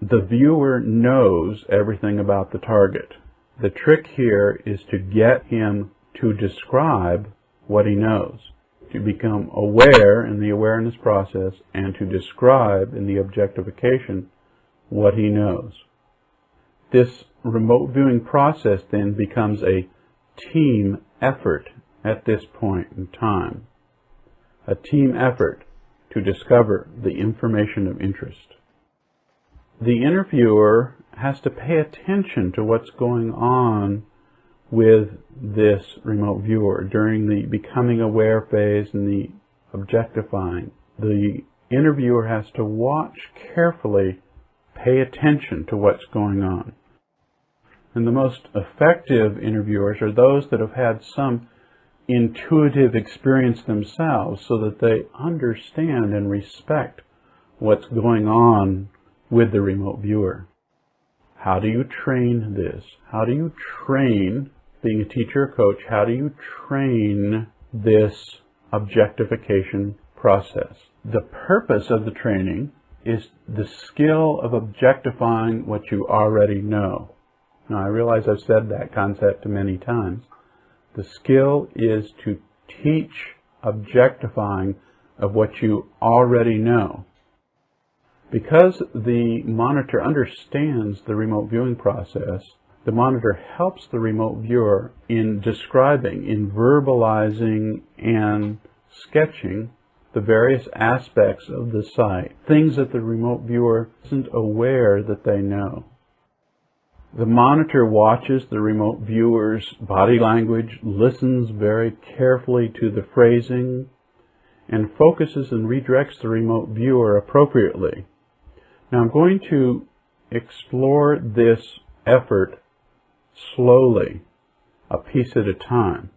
The viewer knows everything about the target. The trick here is to get him to describe what he knows, to become aware in the awareness process, and to describe in the objectification what he knows. This remote viewing process then becomes a team effort at this point in time. A team effort to discover the information of interest. The interviewer has to pay attention to what's going on with this remote viewer during the becoming aware phase and the objectifying. The interviewer has to watch carefully, pay attention to what's going on. And the most effective interviewers are those that have had some intuitive experience themselves so that they understand and respect what's going on with the remote viewer. How do you train this? How do you train, being a teacher or coach, how do you train this objectification process? The purpose of the training is the skill of objectifying what you already know. Now, I realize I've said that concept many times. The skill is to teach objectifying of what you already know. Because the monitor understands the remote viewing process, the monitor helps the remote viewer in describing, in verbalizing and sketching the various aspects of the site, things that the remote viewer isn't aware that they know. The monitor watches the remote viewer's body language, listens very carefully to the phrasing, and focuses and redirects the remote viewer appropriately. Now I'm going to explore this effort slowly, a piece at a time.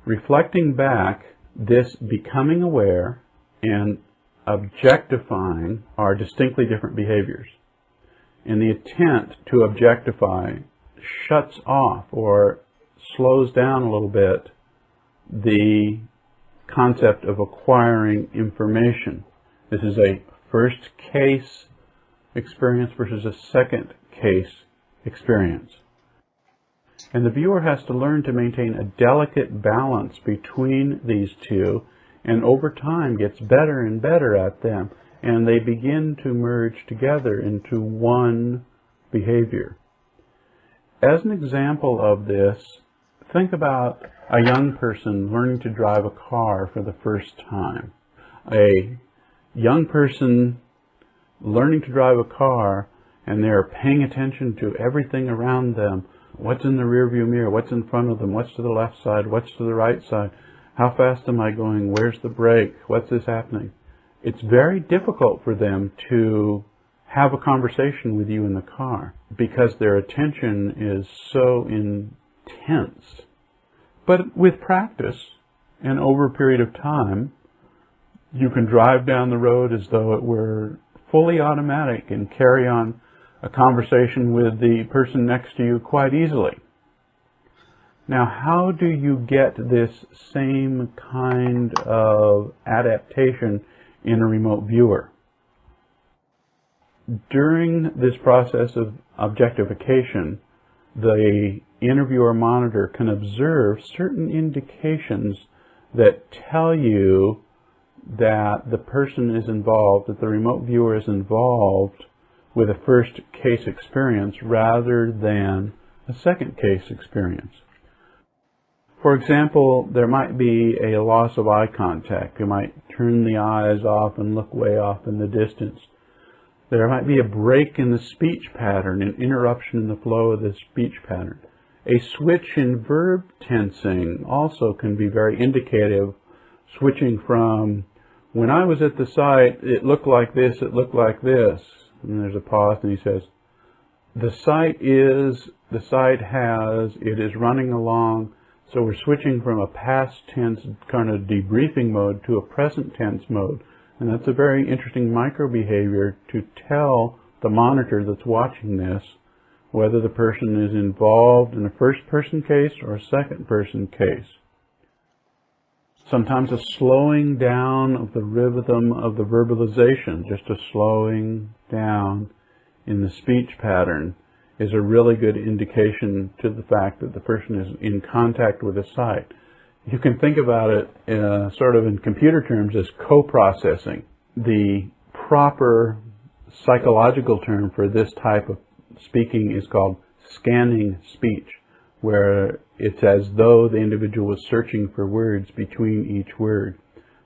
Reflecting back, this becoming aware and objectifying are distinctly different behaviors. And the intent to objectify shuts off or slows down a little bit the concept of acquiring information. This is a first case experience versus a second case experience. And the viewer has to learn to maintain a delicate balance between these two, and over time gets better and better at them, and they begin to merge together into one behavior. As an example of this, think about a young person learning to drive a car for the first time. A young person learning to drive a car, and they're paying attention to everything around them. What's in the rearview mirror? What's in front of them? What's to the left side? What's to the right side? How fast am I going? Where's the brake? What's this happening? It's very difficult for them to have a conversation with you in the car because their attention is so intense. But with practice and over a period of time, You can drive down the road as though it were fully automatic and carry on a conversation with the person next to you quite easily. Now, how do you get this same kind of adaptation in a remote viewer? During this process of objectification, the interviewer monitor can observe certain indications that tell you that the person is involved, that the remote viewer is involved with a first case experience rather than a second case experience. For example, there might be a loss of eye contact. You might turn the eyes off and look way off in the distance. There might be a break in the speech pattern, an interruption in the flow of the speech pattern. A switch in verb tensing also can be very indicative, switching from, when I was at the site, it looked like this, it looked like this. And there's a pause, and he says, the site is, the site has, it is running along. So we're switching from a past tense kind of debriefing mode to a present tense mode. And that's a very interesting micro-behavior to tell the monitor that's watching this whether the person is involved in a first-person case or a second-person case. Sometimes a slowing down of the rhythm of the verbalization, just a slowing down in the speech pattern, is a really good indication to the fact that the person is in contact with a site. You can think about it sort of in computer terms as co-processing. The proper psychological term for this type of speaking is called scanning speech, where it's as though the individual was searching for words between each word.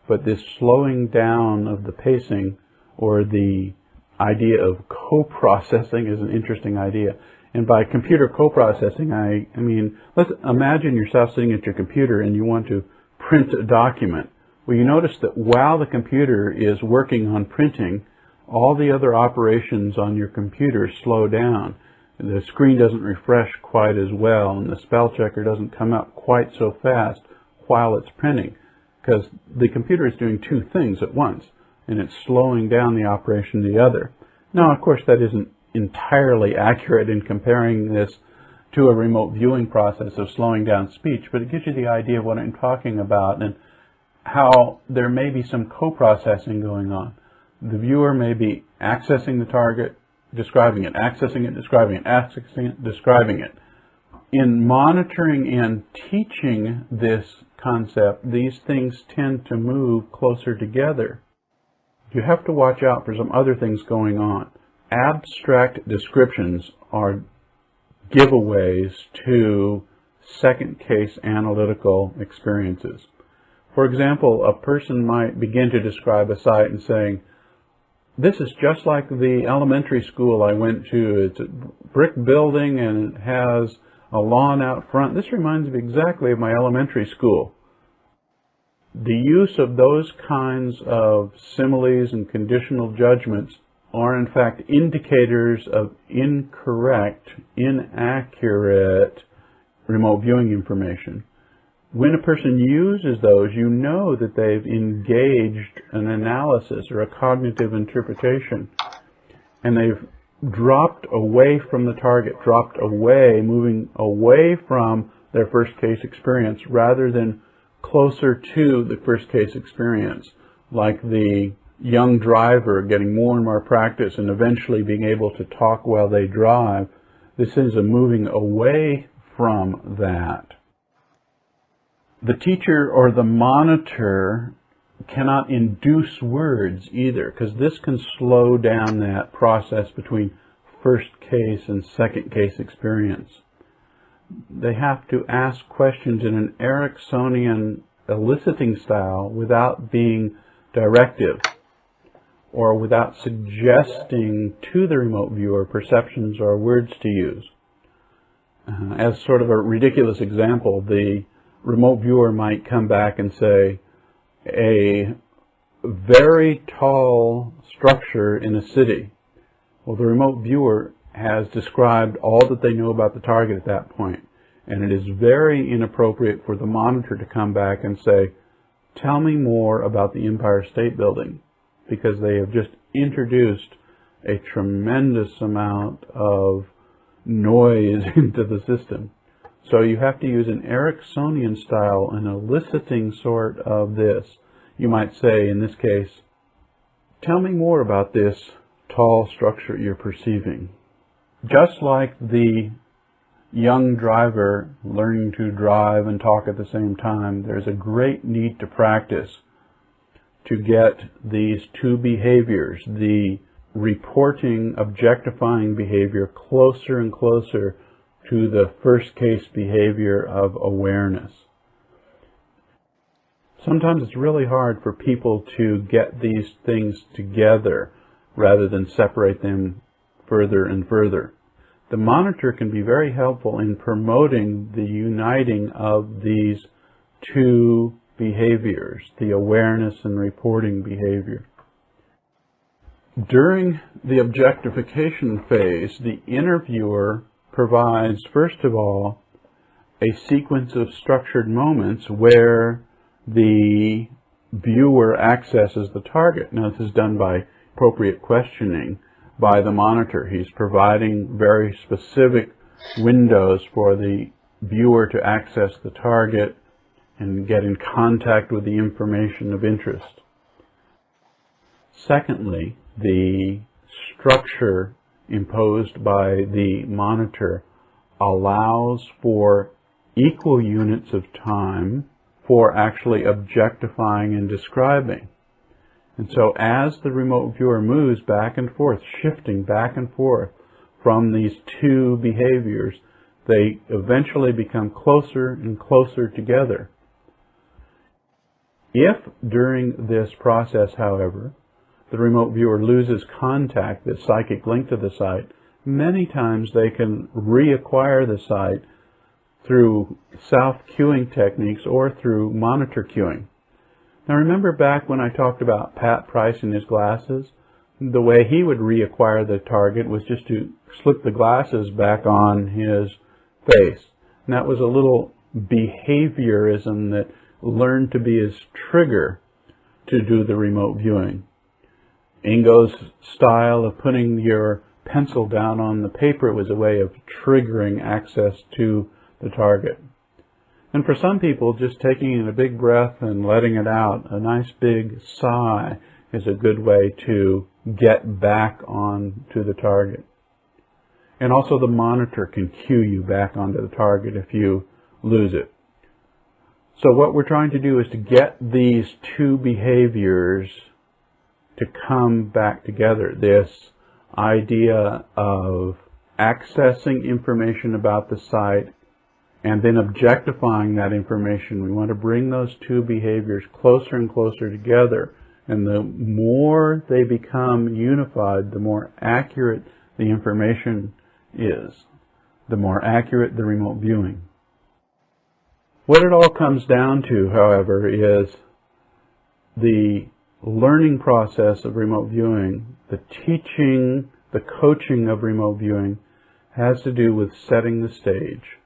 But this slowing down of the pacing, or the idea of co-processing, is an interesting idea. And by computer co-processing, I mean, let's imagine yourself sitting at your computer and you want to print a document. Well, you notice that while the computer is working on printing, all the other operations on your computer slow down. The screen doesn't refresh quite as well, and the spell checker doesn't come up quite so fast while it's printing, because the computer is doing two things at once, and it's slowing down the operation of the other. Now, of course, that isn't entirely accurate in comparing this to a remote viewing process of slowing down speech, but it gives you the idea of what I'm talking about and how there may be some co-processing going on. The viewer may be accessing the target, describing it, accessing it, describing it, accessing it, describing it. In monitoring and teaching this concept, these things tend to move closer together. You have to watch out for some other things going on. Abstract descriptions are giveaways to second case analytical experiences. For example, a person might begin to describe a site and saying, this is just like the elementary school I went to. It's a brick building and it has a lawn out front. This reminds me exactly of my elementary school. The use of those kinds of similes and conditional judgments are in fact indicators of incorrect, inaccurate remote viewing information. When a person uses those, you know that they've engaged an analysis or a cognitive interpretation, and they've dropped away from the target, dropped away, moving away from their first case experience rather than closer to the first case experience, like the young driver getting more and more practice and eventually being able to talk while they drive. This is a moving away from that. The teacher or the monitor cannot induce words either, because this can slow down that process between first case and second case experience. They have to ask questions in an Ericksonian eliciting style without being directive or without suggesting to the remote viewer perceptions or words to use. As sort of a ridiculous example, the remote viewer might come back and say, a very tall structure in a city. Well, the remote viewer has described all that they know about the target at that point, and it is very inappropriate for the monitor to come back and say, tell me more about the Empire State Building, because they have just introduced a tremendous amount of noise into the system. So you have to use an Ericksonian style, an eliciting sort of this. You might say, in this case, tell me more about this tall structure you're perceiving. Just like the young driver learning to drive and talk at the same time, there's a great need to practice to get these two behaviors, the reporting, objectifying behavior, closer and closer to the first case behavior of awareness. Sometimes it's really hard for people to get these things together rather than separate them further and further. The monitor can be very helpful in promoting the uniting of these two behaviors, the awareness and reporting behavior. During the objectification phase, the interviewer provides, first of all, a sequence of structured moments where the viewer accesses the target. Now, this is done by appropriate questioning by the monitor. He's providing very specific windows for the viewer to access the target and get in contact with the information of interest. Secondly, the structure imposed by the monitor allows for equal units of time for actually objectifying and describing. And so as the remote viewer moves back and forth, shifting back and forth from these two behaviors, they eventually become closer and closer together. If during this process, however, the remote viewer loses contact, the psychic link to the site, many times they can reacquire the site through self-cueing techniques or through monitor cueing. Now remember back when I talked about Pat Price and his glasses? The way he would reacquire the target was just to slip the glasses back on his face. And that was a little behaviorism that learned to be his trigger to do the remote viewing. Ingo's style of putting your pencil down on the paper was a way of triggering access to the target. And for some people, just taking in a big breath and letting it out, a nice big sigh, is a good way to get back on to the target. And also the monitor can cue you back onto the target if you lose it. So what we're trying to do is to get these two behaviors to come back together. This idea of accessing information about the site and then objectifying that information. We want to bring those two behaviors closer and closer together. And the more they become unified, the more accurate the information is, the more accurate the remote viewing. What it all comes down to, however, is the learning process of remote viewing, the teaching, the coaching of remote viewing has to do with setting the stage.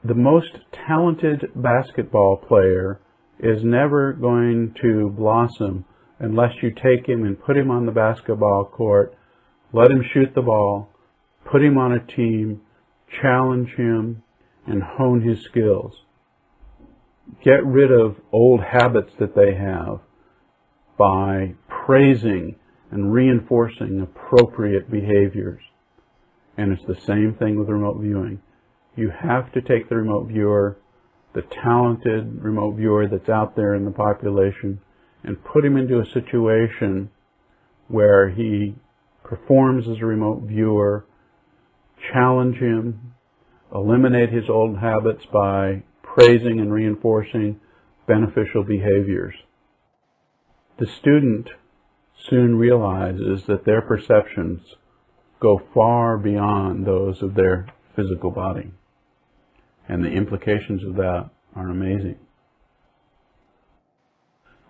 The most talented basketball player is never going to blossom unless you take him and put him on the basketball court, let him shoot the ball, put him on a team, challenge him, and hone his skills. Get rid of old habits that they have by praising and reinforcing appropriate behaviors. And it's the same thing with remote viewing. You have to take the remote viewer, the talented remote viewer that's out there in the population, and put him into a situation where he performs as a remote viewer, challenge him, eliminate his old habits by praising and reinforcing beneficial behaviors. The student soon realizes that their perceptions go far beyond those of their physical body. And the implications of that are amazing.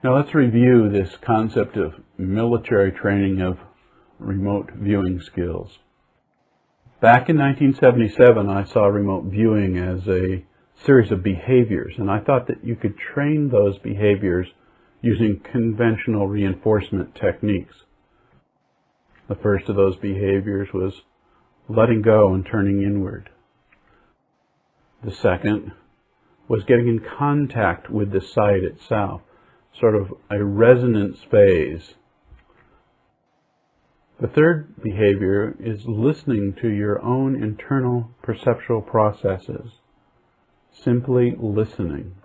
Now let's review this concept of military training of remote viewing skills. Back in 1977, I saw remote viewing as a series of behaviors, and I thought that you could train those behaviors using conventional reinforcement techniques. The first of those behaviors was letting go and turning inward. The second was getting in contact with the site itself, sort of a resonance phase. The third behavior is listening to your own internal perceptual processes, simply listening.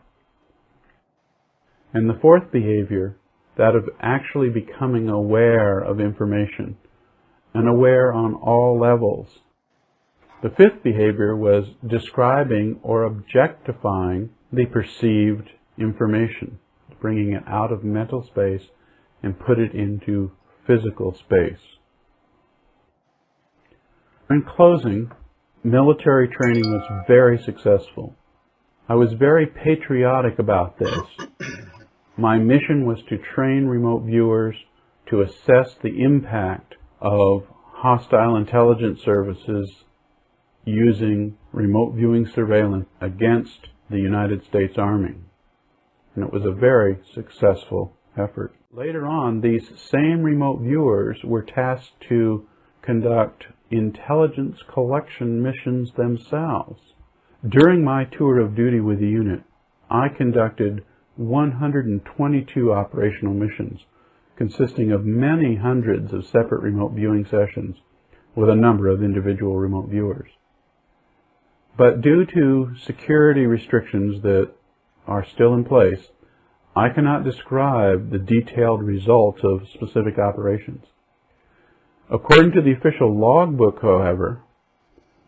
And the fourth behavior, that of actually becoming aware of information, and aware on all levels. The fifth behavior was describing or objectifying the perceived information, bringing it out of mental space and put it into physical space. In closing, military training was very successful. I was very patriotic about this. My mission was to train remote viewers to assess the impact of hostile intelligence services using remote viewing surveillance against the United States Army. And it was a very successful effort. Later on, these same remote viewers were tasked to conduct intelligence collection missions themselves. During my tour of duty with the unit, I conducted 122 operational missions, consisting of many hundreds of separate remote viewing sessions with a number of individual remote viewers. But due to security restrictions that are still in place, I cannot describe the detailed results of specific operations. According to the official logbook, however,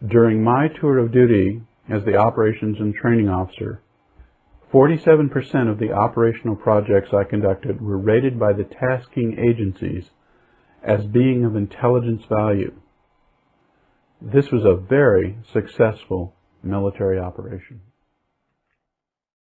during my tour of duty as the Operations and Training Officer, 47% of the operational projects I conducted were rated by the tasking agencies as being of intelligence value. This was a very successful military operation.